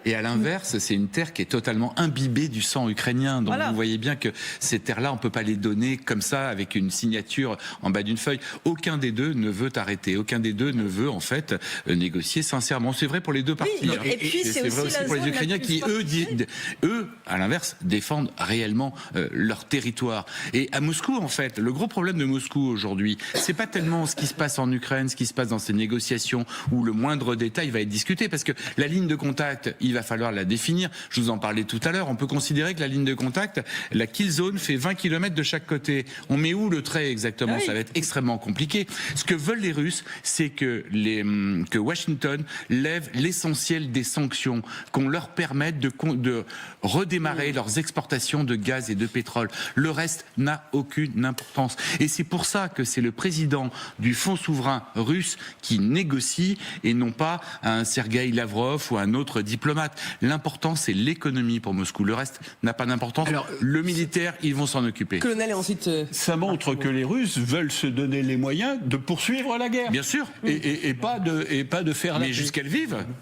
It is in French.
Et à l'inverse, c'est une terre qui est totalement imbibée du sang ukrainien. Donc vous voyez bien que ces terres-là, on ne peut pas les donner comme ça avec une signature en bas d'une feuille. Aucun des deux ne veut arrêter. Aucun des deux ne veut en fait négocier sincèrement. C'est vrai pour les deux parties. Oui, et puis c'est vrai aussi pour les Ukrainiens qui, eux, à l'inverse, défendent réellement leur territoire. Et à Moscou, en fait, le gros problème de Moscou aujourd'hui, c'est pas tellement ce qui se passe en Ukraine, ce qui se passe dans ces négociations où le moindre détail va être discuté, parce que la ligne de contact, il va falloir la définir. Je vous en parlais tout à l'heure. On peut considérer que la ligne de contact, la kill zone fait 20 km de chaque côté. On met où le trait exactement? Ça va être extrêmement compliqué. Ce que veulent les Russes, c'est que Washington lève l'essentiel des sanctions, qu'on leur permette de redémarrer leurs exportations de gaz et de pétrole. Le reste n'a aucune importance. Et c'est pour ça que c'est le président du Fonds souverain russe qui négocie et non pas un Sergueï Lavrov ou un autre diplomate. L'important, c'est l'économie pour Moscou. Le reste n'a pas d'importance. Alors, le militaire, ils vont s'en occuper. Colonel, et ensuite... Ça montre que les Russes veulent se donner les moyens de poursuivre la guerre. Bien sûr. Et pas de faire la paix. Mais jusqu'à le vivre.